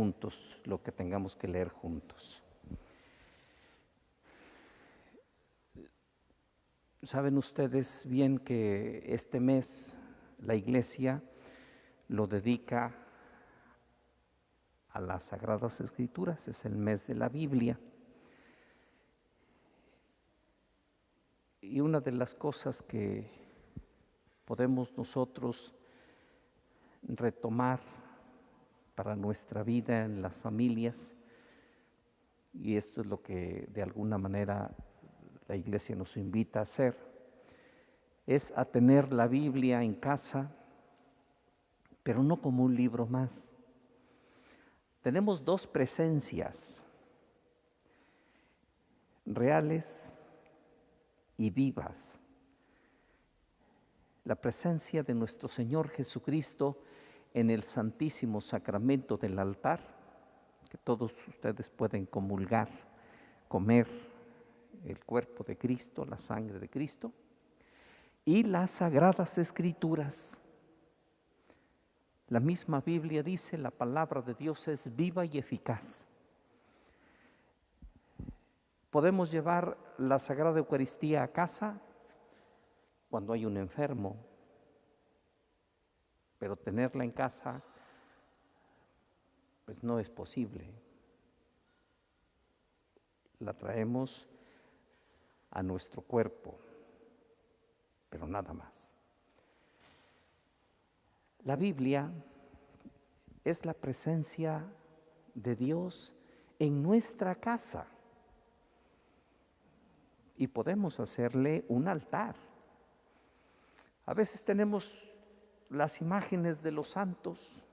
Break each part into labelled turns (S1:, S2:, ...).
S1: juntos lo que tengamos que leer juntos. Saben ustedes bien que este mes la Iglesia lo dedica a las Sagradas Escrituras, es el mes de la Biblia. Y una de las cosas que podemos nosotros retomar para nuestra vida en las familias, y esto es lo que de alguna manera la Iglesia nos invita a hacer, es a tener la Biblia en casa, pero no como un libro más. Tenemos dos presencias reales y vivas. La presencia de nuestro Señor Jesucristo en el Santísimo Sacramento del altar, que todos ustedes pueden comulgar, comer el cuerpo de Cristo, la sangre de Cristo, y las Sagradas Escrituras. La misma Biblia dice, la palabra de Dios es viva y eficaz. Podemos llevar la Sagrada Eucaristía a casa cuando hay un enfermo, pero tenerla en casa, pues no es posible. La traemos a nuestro cuerpo, pero nada más. La Biblia es la presencia de Dios en nuestra casa y podemos hacerle un altar. A veces tenemos las imágenes de los santos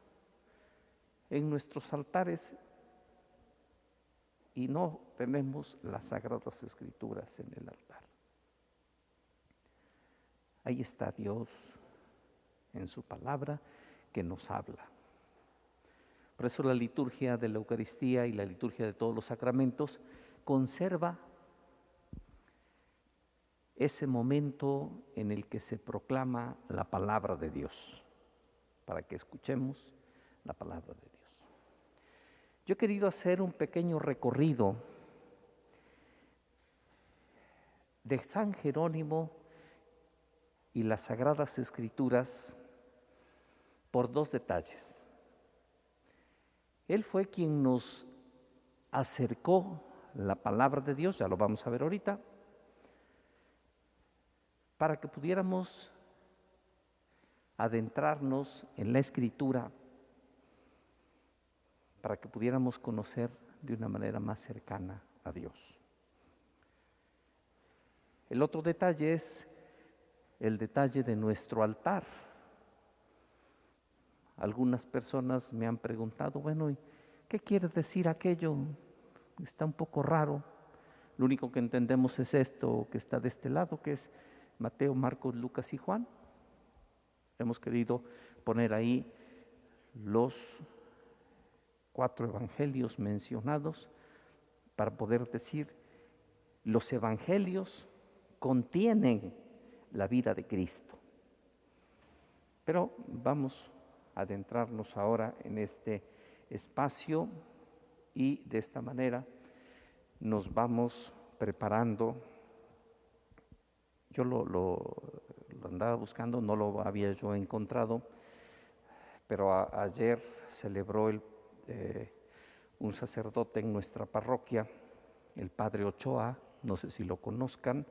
S1: en nuestros altares y no tenemos las Sagradas Escrituras en el altar. Ahí está Dios en su palabra que nos habla. Por eso la liturgia de la Eucaristía y la liturgia de todos los sacramentos conserva ese momento en el que se proclama la palabra de Dios, para que escuchemos la palabra de Dios. Yo he querido hacer un pequeño recorrido de San Jerónimo y las Sagradas Escrituras por dos detalles. Él fue quien nos acercó la palabra de Dios, ya lo vamos a ver ahorita, para que pudiéramos adentrarnos en la Escritura, para que pudiéramos conocer de una manera más cercana a Dios. El otro detalle es el detalle de nuestro altar. Algunas personas me han preguntado, bueno, ¿qué quiere decir aquello? Está un poco raro. Lo único que entendemos es esto que está de este lado, que es Mateo, Marcos, Lucas y Juan. Hemos querido poner ahí los 4 evangelios mencionados para poder decir, los evangelios contienen la vida de Cristo. Pero vamos a adentrarnos ahora en este espacio y de esta manera nos vamos preparando. Yo lo andaba buscando, no lo había yo encontrado, pero ayer celebró un sacerdote en nuestra parroquia, el Padre Ochoa, no sé si lo conozcan.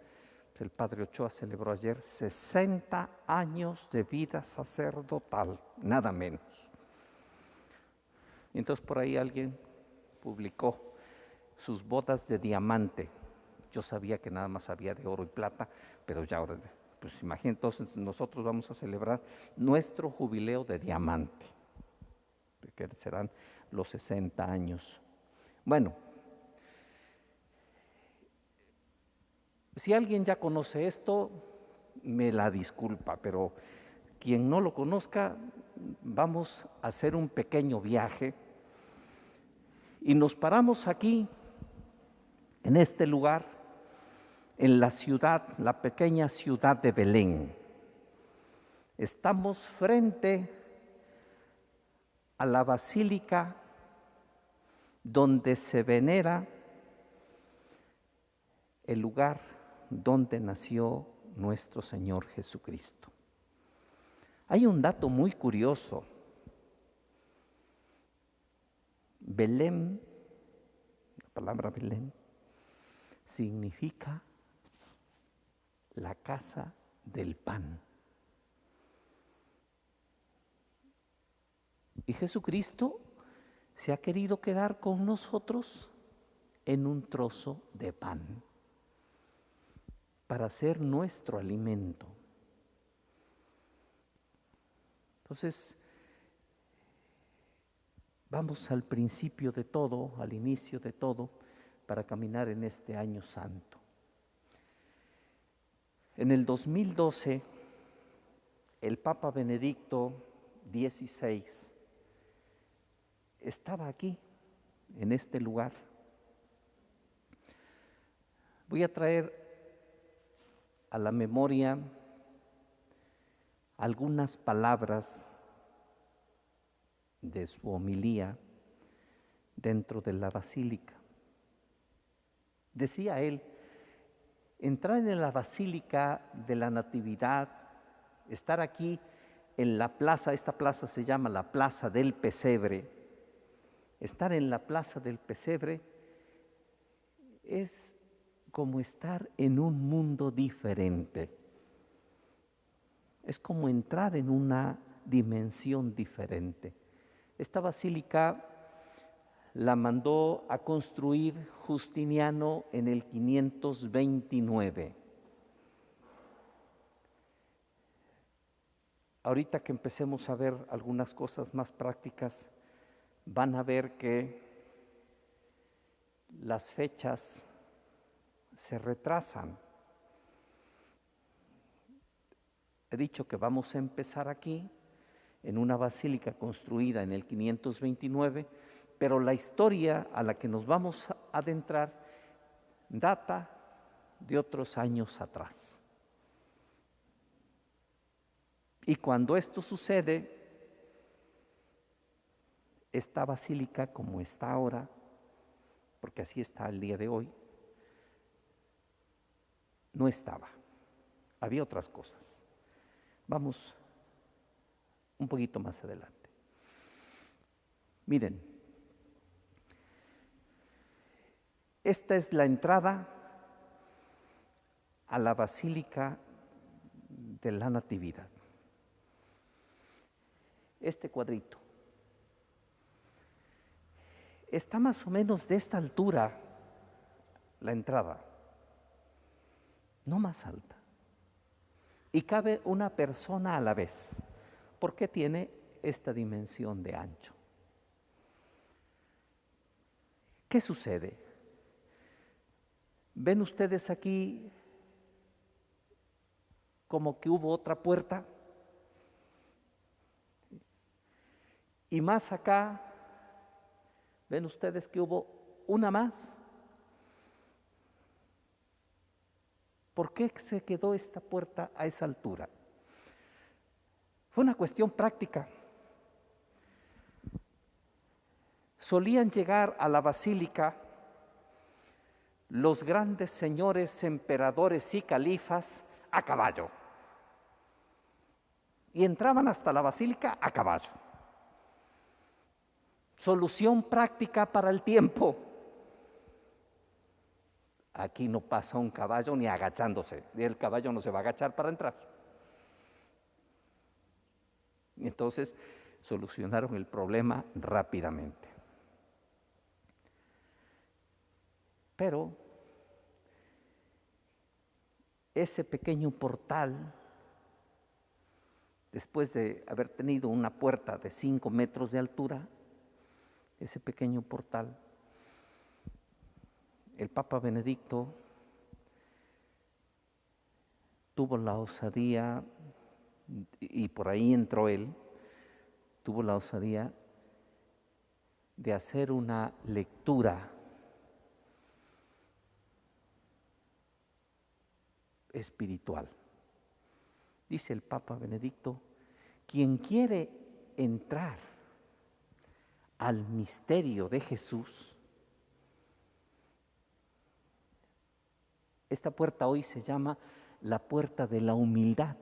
S1: El Padre Ochoa celebró ayer 60 años de vida sacerdotal, nada menos. Y entonces por ahí alguien publicó sus bodas de diamante. Yo sabía que nada más había de oro y plata, pero ya ahora, pues imagínate, entonces nosotros vamos a celebrar nuestro jubileo de diamante, que serán los 60 años. Bueno, si alguien ya conoce esto, me la disculpa, pero quien no lo conozca, vamos a hacer un pequeño viaje y nos paramos aquí, en este lugar, en la ciudad, la pequeña ciudad de Belén. Estamos frente a la Basílica donde se venera el lugar donde nació nuestro Señor Jesucristo. Hay un dato muy curioso. Belén, la palabra Belén, significa la casa del pan. Y Jesucristo se ha querido quedar con nosotros en un trozo de pan para ser nuestro alimento. Entonces, vamos al principio de todo, al inicio de todo, para caminar en este año santo. En el 2012, el Papa Benedicto XVI estaba aquí, en este lugar. Voy a traer a la memoria algunas palabras de su homilía dentro de la basílica. Decía él: entrar en la Basílica de la Natividad, estar aquí en la plaza, esta plaza se llama la Plaza del Pesebre, estar en la Plaza del Pesebre es como estar en un mundo diferente, es como entrar en una dimensión diferente. Esta basílica la mandó a construir Justiniano en el 529. Ahorita que empecemos a ver algunas cosas más prácticas, van a ver que las fechas se retrasan. He dicho que vamos a empezar aquí, en una basílica construida en el 529, pero la historia a la que nos vamos a adentrar data de otros años atrás. Y cuando esto sucede, esta basílica como está ahora, porque así está el día de hoy, no estaba. Había otras cosas. Vamos un poquito más adelante. Miren, esta es la entrada a la Basílica de la Natividad. Este cuadrito está más o menos de esta altura, la entrada, no más alta, y cabe una persona a la vez, porque tiene esta dimensión de ancho. ¿Qué sucede? ¿Ven ustedes aquí como que hubo otra puerta? Y más acá, ¿ven ustedes que hubo una más? ¿Por qué se quedó esta puerta a esa altura? Fue una cuestión práctica. Solían llegar a la basílica los grandes señores, emperadores y califas a caballo. Y entraban hasta la basílica a caballo. Solución práctica para el tiempo. Aquí no pasa un caballo ni agachándose, y el caballo no se va a agachar para entrar. Entonces solucionaron el problema rápidamente. Pero ese pequeño portal, después de haber tenido una puerta de 5 metros de altura, ese pequeño portal, el Papa Benedicto tuvo la osadía, y por ahí entró él, tuvo la osadía de hacer una lectura espiritual. Dice el Papa Benedicto: quien quiere entrar al misterio de Jesús Esta puerta hoy se llama la puerta de la humildad.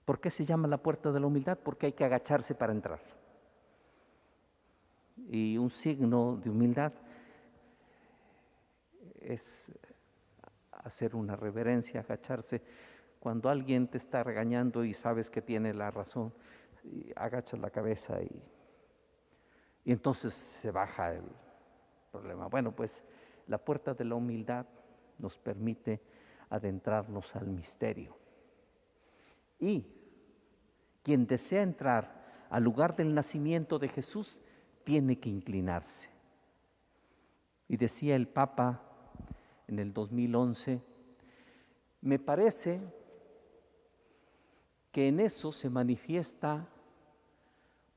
S1: ¿Por qué se llama la puerta de la humildad? Porque hay que agacharse para entrar. Y un signo de humildad es hacer una reverencia, agacharse. Cuando alguien te está regañando y sabes que tiene la razón, agachas la cabeza y entonces se baja el problema. Bueno, pues la puerta de la humildad nos permite adentrarnos al misterio. Y quien desea entrar al lugar del nacimiento de Jesús tiene que inclinarse. Y decía el Papa en el 2011, me parece que en eso se manifiesta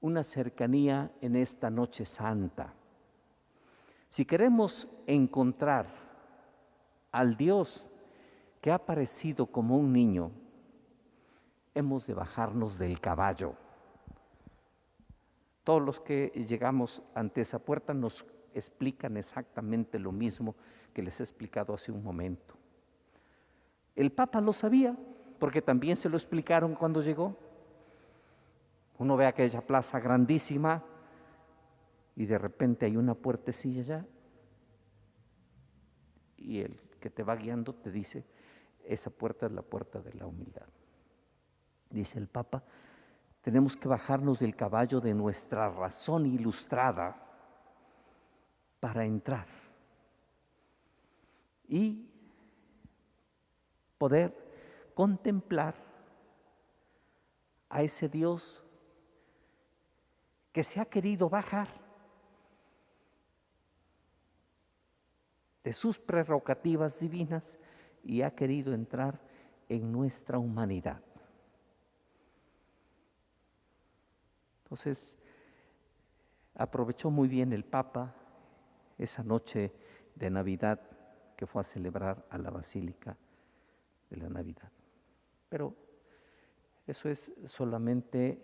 S1: una cercanía en esta noche santa. Si queremos encontrar al Dios que ha aparecido como un niño, hemos de bajarnos del caballo. Todos los que llegamos ante esa puerta nos explican exactamente lo mismo que les he explicado hace un momento. El Papa lo sabía, porque también se lo explicaron cuando llegó. Uno ve aquella plaza grandísima y de repente hay una puertecilla allá y el que te va guiando te dice, esa puerta es la puerta de la humildad. Dice el Papa, tenemos que bajarnos del caballo de nuestra razón ilustrada para entrar y poder contemplar a ese Dios que se ha querido bajar de sus prerrogativas divinas y ha querido entrar en nuestra humanidad. Entonces, aprovechó muy bien el Papa esa noche de Navidad que fue a celebrar a la Basílica de la Navidad. Pero eso es solamente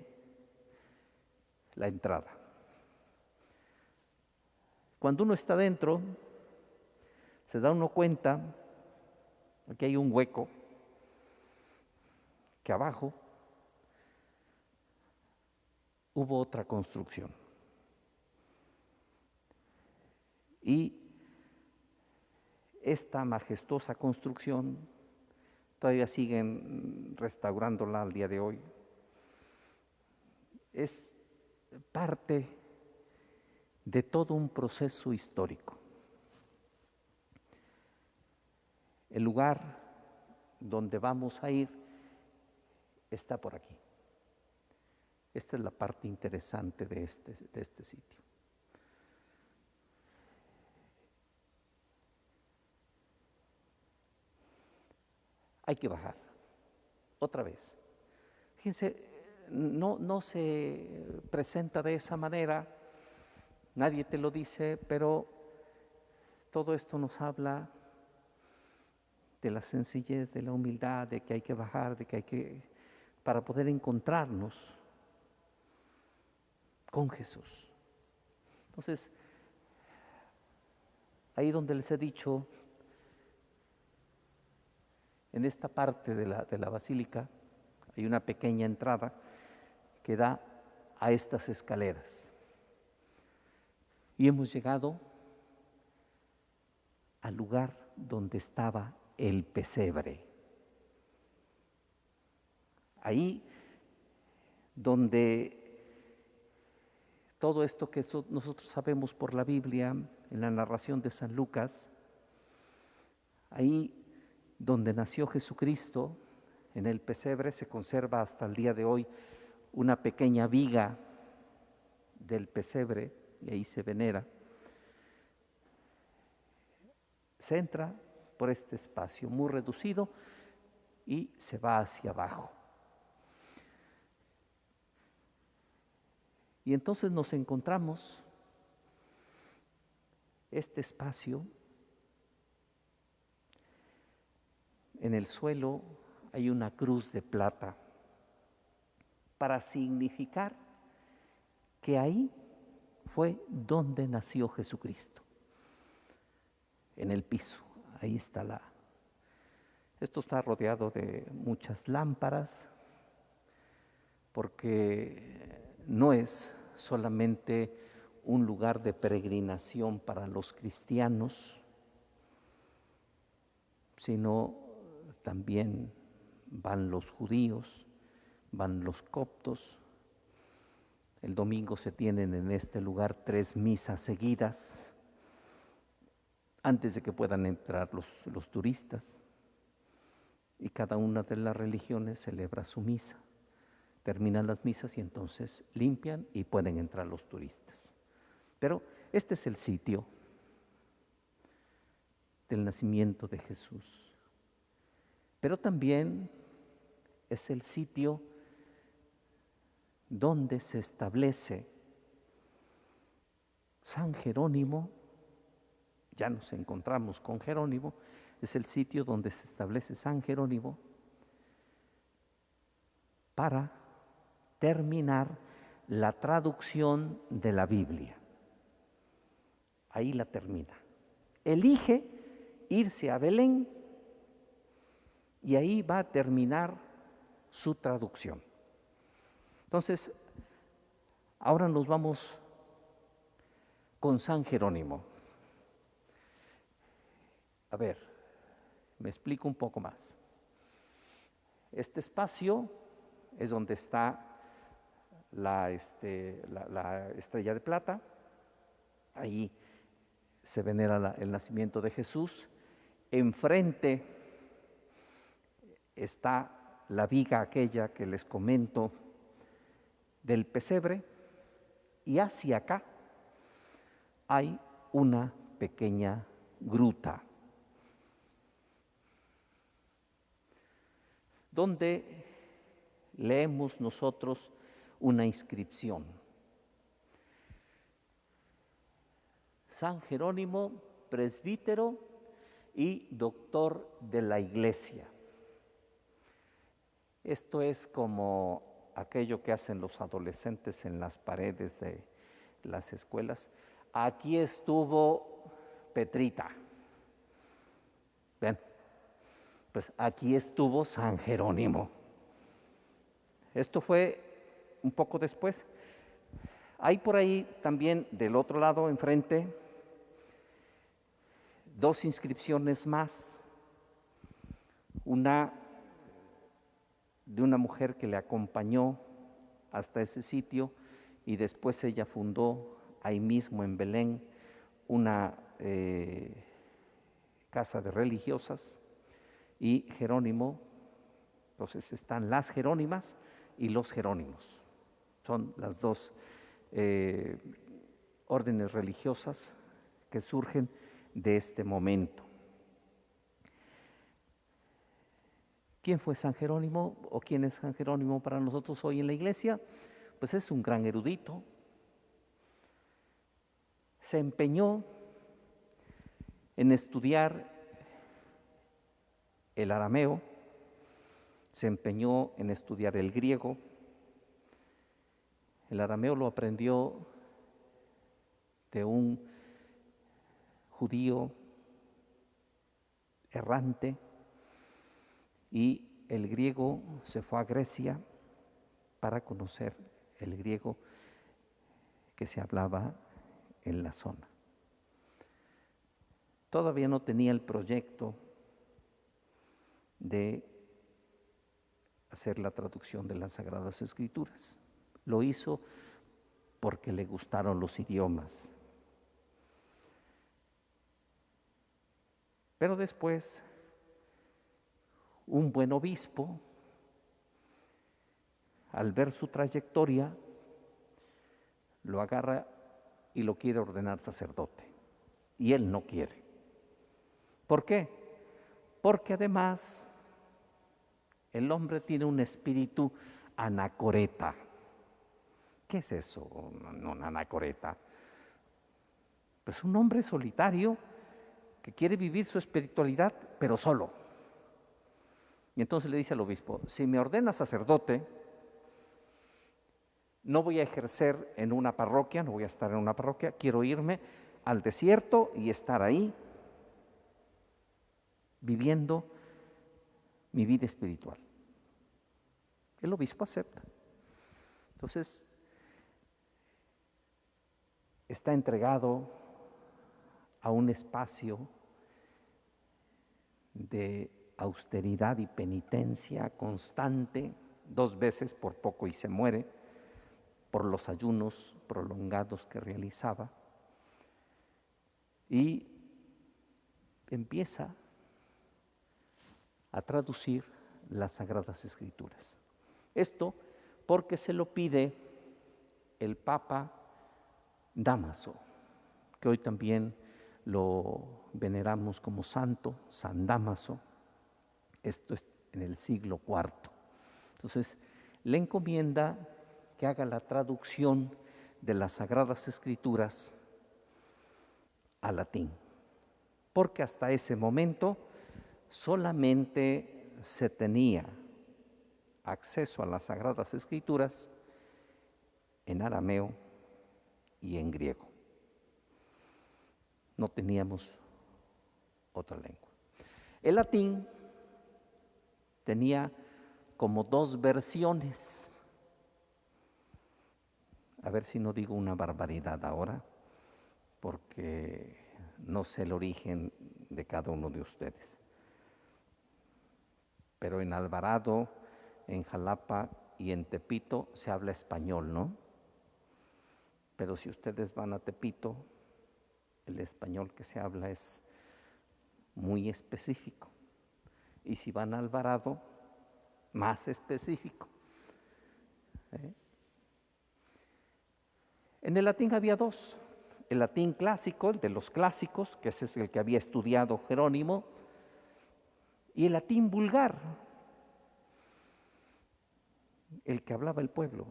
S1: la entrada. Cuando uno está dentro, se da uno cuenta que hay un hueco, que abajo hubo otra construcción. Y esta majestuosa construcción todavía siguen restaurándola al día de hoy. Es parte de todo un proceso histórico. El lugar donde vamos a ir está por aquí. Esta es la parte interesante de este sitio. Hay que bajar, otra vez. Fíjense, no se presenta de esa manera, nadie te lo dice, pero todo esto nos habla de la sencillez, de la humildad, de que hay que bajar, de que hay que, para poder encontrarnos con Jesús. Entonces, ahí donde les he dicho, en esta parte de la basílica, hay una pequeña entrada que da a estas escaleras. Y hemos llegado al lugar donde estaba el pesebre. Ahí donde todo esto que nosotros sabemos por la Biblia, en la narración de San Lucas, ahí donde nació Jesucristo, en el pesebre se conserva hasta el día de hoy una pequeña viga del pesebre y ahí se venera. Se entra por este espacio muy reducido y se va hacia abajo. Y entonces nos encontramos este espacio. En el suelo hay una cruz de plata para significar que ahí fue donde nació Jesucristo, en el piso. ahí está esto está rodeado de muchas lámparas, porque no es solamente un lugar de peregrinación para los cristianos, sino también van los judíos, van los coptos. El domingo se tienen en este lugar 3 misas seguidas antes de que puedan entrar los turistas. Y cada una de las religiones celebra su misa. Terminan las misas y entonces limpian y pueden entrar los turistas. Pero este es el sitio del nacimiento de Jesús. Pero también es el sitio donde se establece San Jerónimo. Ya nos encontramos con Jerónimo. Es el sitio donde se establece San Jerónimo para terminar la traducción de la Biblia. Ahí la termina. Elige irse a Belén y ahí va a terminar su traducción. Entonces, ahora nos vamos con San Jerónimo. A ver, me explico un poco más. Este espacio es donde está la estrella de plata. Ahí se venera el nacimiento de Jesús. Enfrente está la viga aquella que les comento del pesebre, y hacia acá hay una pequeña gruta donde leemos nosotros una inscripción. San Jerónimo, presbítero y doctor de la Iglesia. Esto es como aquello que hacen los adolescentes en las paredes de las escuelas. Aquí estuvo Petrita. Ven, pues aquí estuvo San Jerónimo. Esto fue un poco después. Hay por ahí también del otro lado, enfrente, 2 inscripciones más. Una de una mujer que le acompañó hasta ese sitio y después ella fundó ahí mismo en Belén una casa de religiosas, y Jerónimo. Entonces están las Jerónimas y los Jerónimos. Son las 2 órdenes religiosas que surgen de este momento. ¿Quién fue San Jerónimo o quién es San Jerónimo para nosotros hoy en la iglesia? Pues es un gran erudito. Se empeñó en estudiar el arameo, se empeñó en estudiar el griego. El arameo lo aprendió de un judío errante, y el griego se fue a Grecia para conocer el griego que se hablaba en la zona. Todavía no tenía el proyecto de hacer la traducción de las Sagradas Escrituras. Lo hizo porque le gustaron los idiomas. Pero después, un buen obispo, al ver su trayectoria, lo agarra y lo quiere ordenar sacerdote. Y él no quiere. ¿Por qué? Porque además el hombre tiene un espíritu anacoreta. ¿Qué es eso, un anacoreta? Pues un hombre solitario que quiere vivir su espiritualidad, pero solo. Y entonces le dice al obispo: si me ordena sacerdote, no voy a ejercer en una parroquia, no voy a estar en una parroquia, quiero irme al desierto y estar ahí viviendo mi vida espiritual. El obispo acepta. Entonces, está entregado a un espacio de austeridad y penitencia constante, 2 veces por poco y se muere, por los ayunos prolongados que realizaba, y empieza a traducir las Sagradas Escrituras. Esto porque se lo pide el Papa Dámaso, que hoy también lo veneramos como santo, San Dámaso. Esto es en el siglo IV. Entonces, le encomienda que haga la traducción de las Sagradas Escrituras al latín, porque hasta ese momento solamente se tenía acceso a las Sagradas Escrituras en arameo y en griego. No teníamos otra lengua. El latín tenía como 2 versiones. A ver si no digo una barbaridad ahora, porque no sé el origen de cada uno de ustedes. Pero en Alvarado, en Jalapa y en Tepito se habla español, ¿no? Pero si ustedes van a Tepito, el español que se habla es muy específico. Y si van a Alvarado, más específico. En el latín había 2. El latín clásico, el de los clásicos, que ese es el que había estudiado Jerónimo, y el latín vulgar, el que hablaba el pueblo.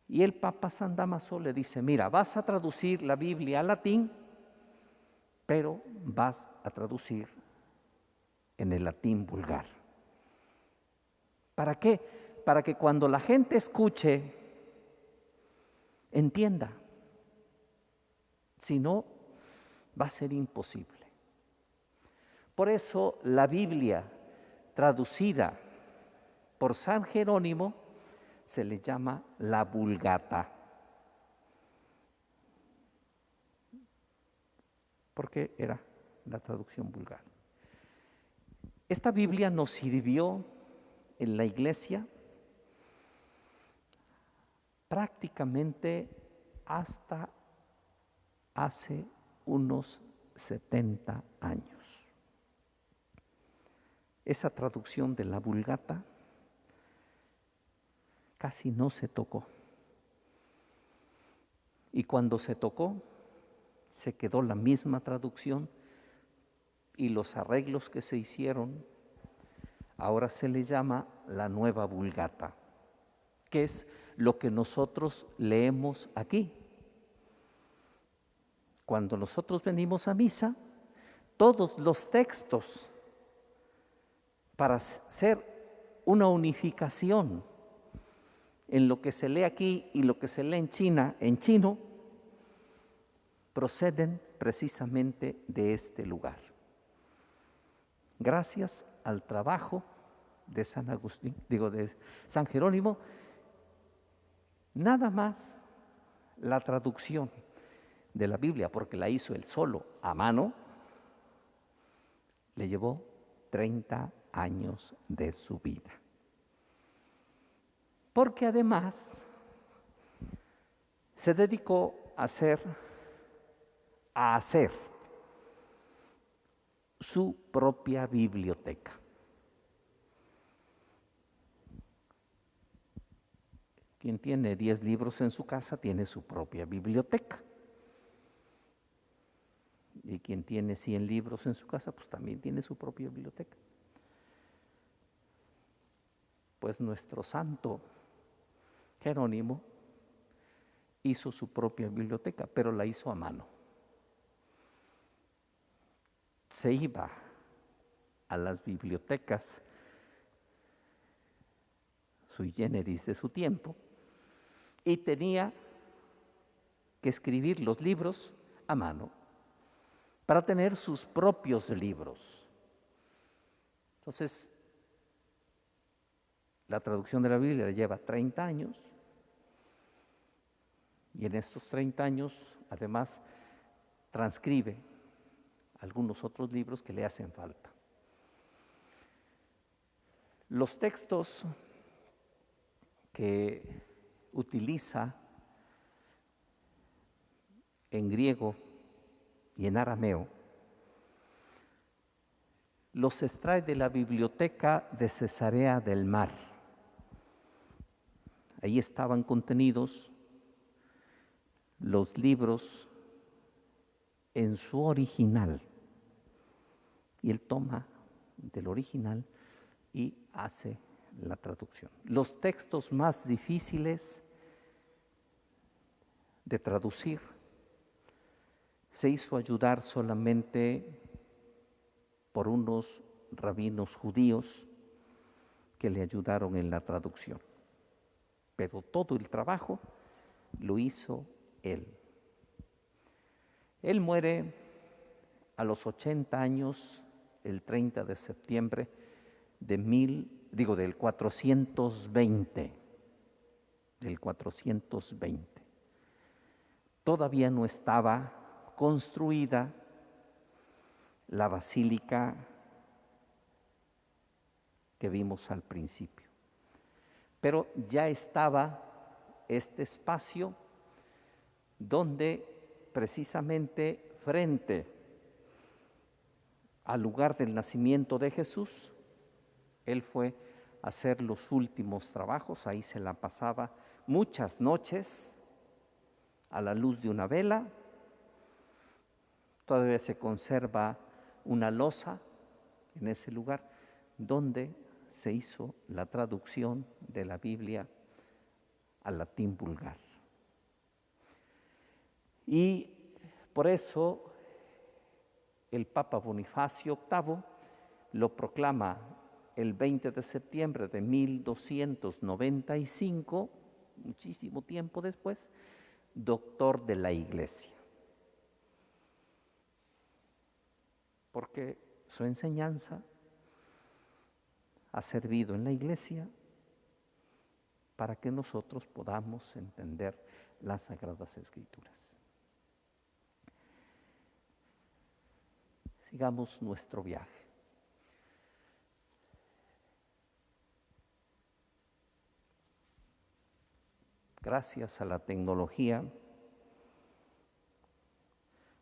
S1: Y el Papa San Dámaso le dice, mira, vas a traducir la Biblia al latín, pero vas a traducir en el latín vulgar. ¿Para qué? Para que cuando la gente escuche, entienda. Si no, va a ser imposible. Por eso la Biblia traducida por San Jerónimo se le llama la Vulgata, porque era la traducción vulgar. Esta Biblia nos sirvió en la Iglesia prácticamente hasta hace unos 70 años. Esa traducción de la Vulgata casi no se tocó. Y cuando se tocó, se quedó la misma traducción y los arreglos que se hicieron, ahora se le llama la Nueva Vulgata, que es lo que nosotros leemos aquí. Cuando nosotros venimos a misa, todos los textos, para hacer una unificación en lo que se lee aquí y lo que se lee en China, en chino, proceden precisamente de este lugar. Gracias al trabajo de San Agustín, de San Jerónimo, nada más la traducción de la Biblia, porque la hizo él solo a mano, le llevó 30 años de su vida. Porque además se dedicó a hacer su propia biblioteca. Quien tiene 10 libros en su casa tiene su propia biblioteca. Y quien tiene 100 libros en su casa, pues también tiene su propia biblioteca. Pues nuestro santo Jerónimo hizo su propia biblioteca, pero la hizo a mano. Se iba a las bibliotecas sui generis de su tiempo y tenía que escribir los libros a mano. para tener sus propios libros. Entonces, la traducción de la Biblia lleva 30 años y en estos 30 años, además, transcribe algunos otros libros que le hacen falta. Los textos que utiliza en griego y en arameo los extrae de la biblioteca de Cesarea del Mar. Ahí estaban contenidos los libros en su original. Y él toma del original y hace la traducción. Los textos más difíciles de traducir se hizo ayudar solamente por unos rabinos judíos que le ayudaron en la traducción. Pero todo el trabajo lo hizo él. Él muere a los 80 años, el 30 de septiembre del 420. Del 420. Todavía no estaba construida la basílica que vimos al principio. Pero ya estaba este espacio donde precisamente frente al lugar del nacimiento de Jesús, él fue a hacer los últimos trabajos. Ahí se la pasaba muchas noches a la luz de una vela. Todavía se conserva una losa en ese lugar donde se hizo la traducción de la Biblia al latín vulgar. Y por eso el Papa Bonifacio VIII lo proclama el 20 de septiembre de 1295, muchísimo tiempo después, doctor de la Iglesia. Porque su enseñanza ha servido en la Iglesia para que nosotros podamos entender las Sagradas Escrituras. Sigamos nuestro viaje. Gracias a la tecnología,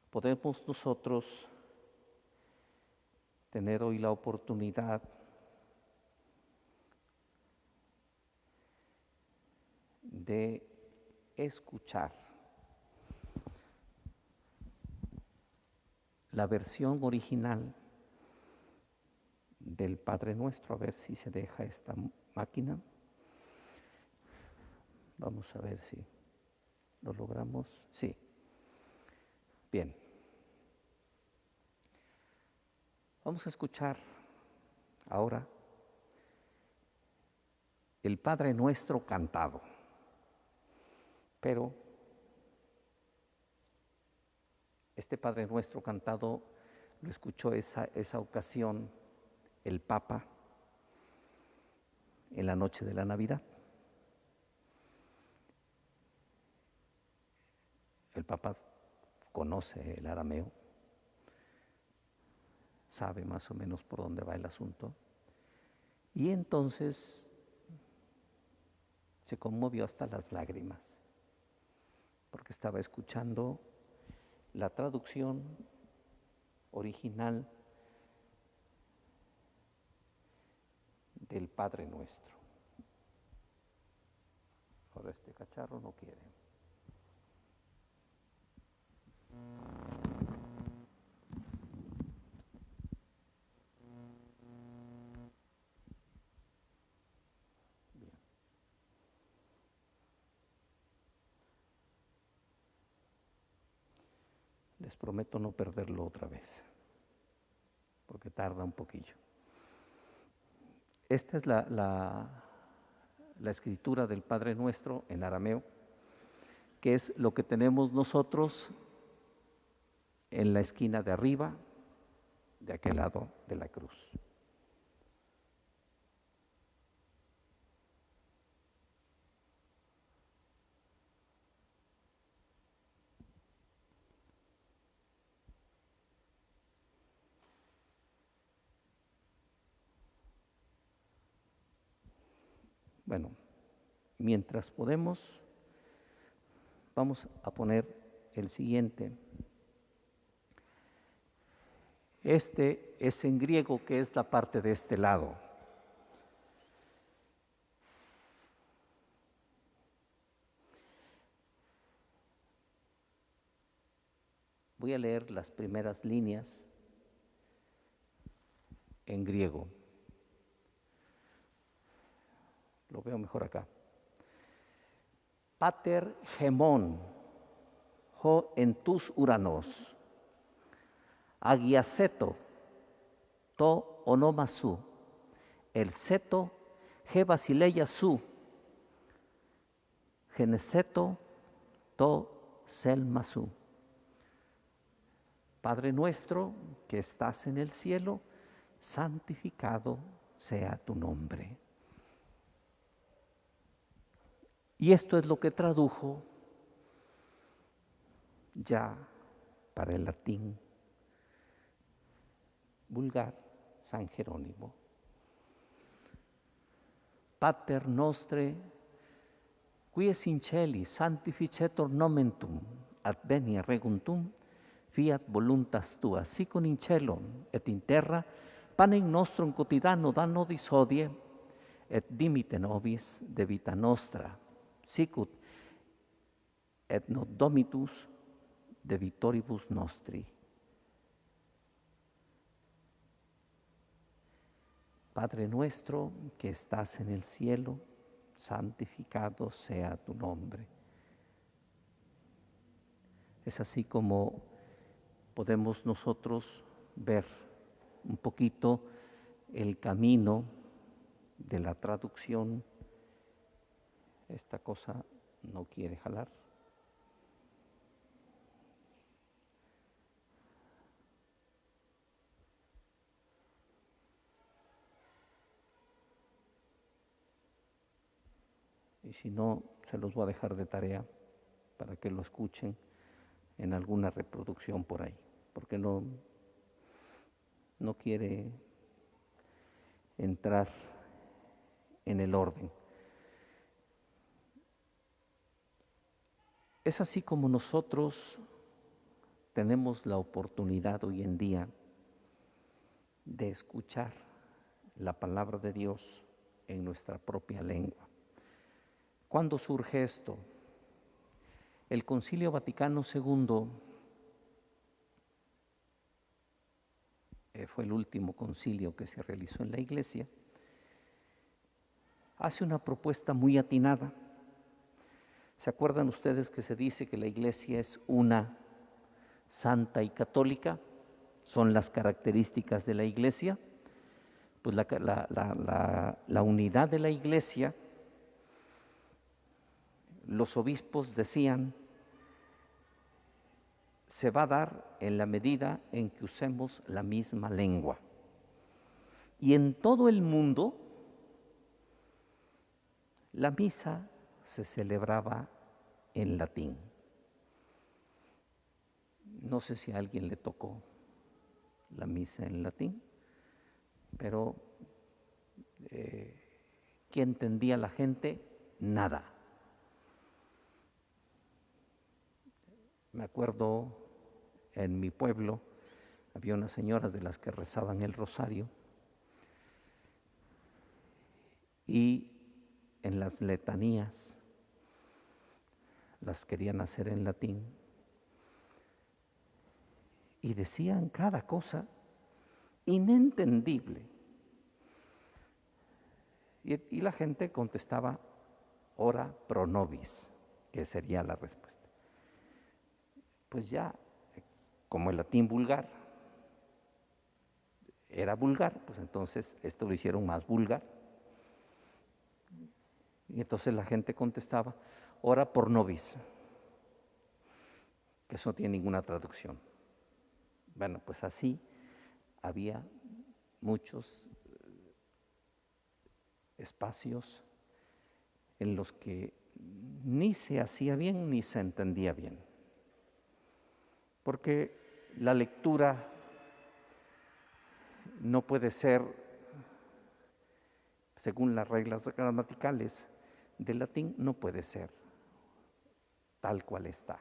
S1: podemos nosotros tener hoy la oportunidad de escuchar la versión original del Padre Nuestro. A ver si se deja esta máquina. Vamos a ver si lo logramos. Sí. Bien. Vamos a escuchar ahora el Padre Nuestro cantado. Pero este Padre Nuestro cantado lo escuchó esa ocasión el Papa en la noche de la Navidad. El Papa conoce el arameo, sabe más o menos por dónde va el asunto, y entonces se conmovió hasta las lágrimas, porque estaba escuchando la traducción original del Padre Nuestro. Ahora este cacharro no quiere. Bien. Les prometo no perderlo otra vez, porque tarda un poquillo. Esta es la escritura del Padre Nuestro en arameo, que es lo que tenemos nosotros en la esquina de arriba, de aquel lado de la cruz. Bueno, mientras podemos, vamos a poner el siguiente. Este es en griego, que es la parte de este lado. Voy a leer las primeras líneas en griego. Lo veo mejor acá. Pater gemón, ho entus uranos, agiaceto, to onomasu, el ceto, ge basileia su, geneceto, to selmasu. Padre nuestro que estás en el cielo, santificado sea tu nombre. Y esto es lo que tradujo ya para el latín vulgar San Jerónimo. Pater nostre, quies in celi sanctificetur nomentum, advenia reguntum, fiat voluntas tua, sic in cielo et in terra, panem nostrum quotidianum da nobis hodie, et dimite nobis debita nostra, sicut et non domitus debitoribus nostri. Padre nuestro que estás en el cielo, santificado sea tu nombre. Es así como podemos nosotros ver un poquito el camino de la traducción. Esta cosa no quiere jalar. Y si no, se los voy a dejar de tarea para que lo escuchen en alguna reproducción por ahí, porque no quiere entrar en el orden. Es así como nosotros tenemos la oportunidad hoy en día de escuchar la palabra de Dios en nuestra propia lengua. ¿Cuándo surge esto? El Concilio Vaticano II fue el último concilio que se realizó en la Iglesia. Hace una propuesta muy atinada. ¿Se acuerdan ustedes que se dice que la Iglesia es una, santa y católica? Son las características de la Iglesia. Pues la unidad de la Iglesia, los obispos decían, se va a dar en la medida en que usemos la misma lengua. Y en todo el mundo, la misa se celebraba en latín. No sé si a alguien le tocó la misa en latín, pero ¿qué entendía la gente? Nada. Me acuerdo en mi pueblo, había unas señoras de las que rezaban el rosario y en las letanías las querían hacer en latín y decían cada cosa inentendible. Y la gente contestaba ora pro nobis, que sería la respuesta. Pues ya, como el latín vulgar era vulgar, pues entonces esto lo hicieron más vulgar. Y entonces la gente contestaba, ora por nobis, que eso no tiene ninguna traducción. Bueno, pues así había muchos espacios en los que ni se hacía bien ni se entendía bien, porque la lectura no puede ser, según las reglas gramaticales del latín, no puede ser tal cual está.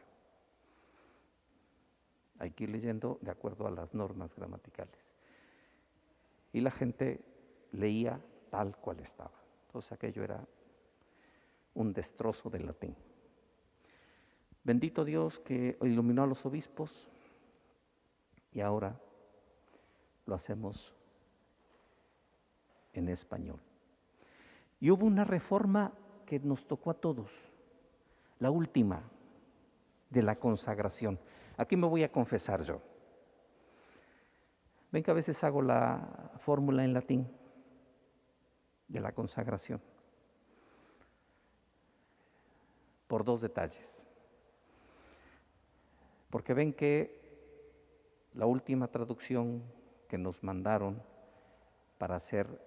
S1: Hay que ir leyendo de acuerdo a las normas gramaticales. Y la gente leía tal cual estaba. Entonces aquello era un destrozo del latín. Bendito Dios que iluminó a los obispos y ahora lo hacemos en español. Y hubo una reforma que nos tocó a todos, la última, de la consagración. Aquí me voy a confesar yo. Ven que a veces hago la fórmula en latín de la consagración, por dos detalles. Porque ven que la última traducción que nos mandaron para hacer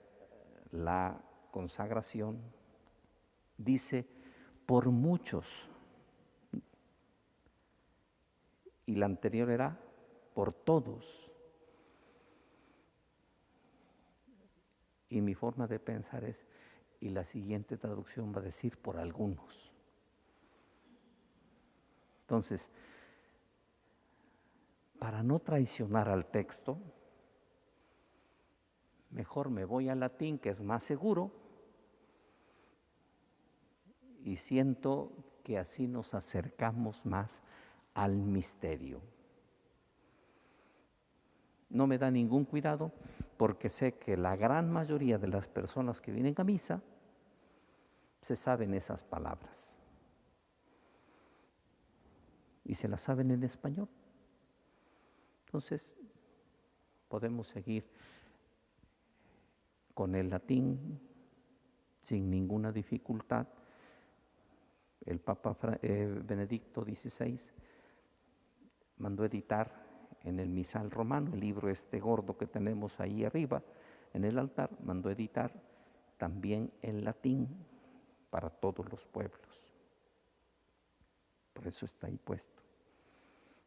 S1: la consagración dice por muchos, y la anterior era por todos. Y mi forma de pensar es, y la siguiente traducción va a decir por algunos. Entonces, para no traicionar al texto, mejor me voy al latín, que es más seguro, y siento que así nos acercamos más al misterio. No me da ningún cuidado porque sé que la gran mayoría de las personas que vienen a misa se saben esas palabras y se las saben en español. Entonces, podemos seguir con el latín sin ninguna dificultad. El Papa Benedicto XVI mandó editar en el misal romano, el libro este gordo que tenemos ahí arriba en el altar, mandó editar también en latín para todos los pueblos. Por eso está ahí puesto.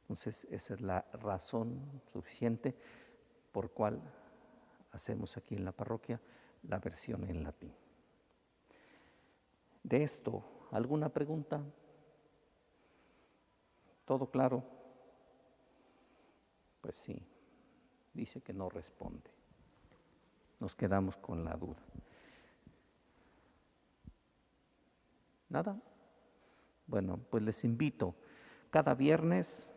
S1: Entonces, esa es la razón suficiente por cual hacemos aquí en la parroquia la versión en latín. De esto, ¿alguna pregunta? ¿Todo claro? Pues sí, dice que no responde. Nos quedamos con la duda. ¿Nada? Bueno, pues les invito, cada viernes,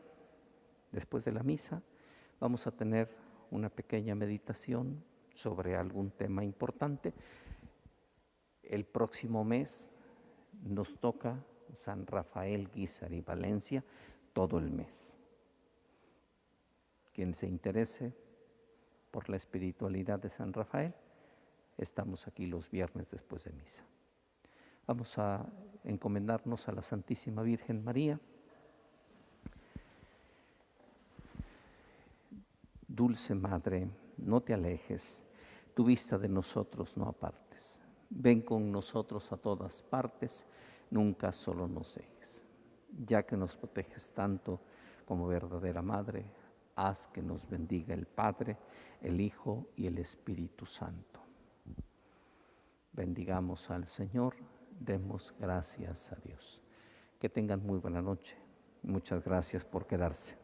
S1: después de la misa, vamos a tener una pequeña meditación sobre algún tema importante. El próximo mes nos toca San Rafael, Guízar y Valencia todo el mes. Quien se interese por la espiritualidad de San Rafael, estamos aquí los viernes después de misa. Vamos a encomendarnos a la Santísima Virgen María. Dulce Madre, no te alejes, tu vista de nosotros no apartes. Ven con nosotros a todas partes, nunca solo nos dejes. Ya que nos proteges tanto como verdadera Madre, haz que nos bendiga el Padre, el Hijo y el Espíritu Santo. Bendigamos al Señor, demos gracias a Dios. Que tengan muy buena noche. Muchas gracias por quedarse.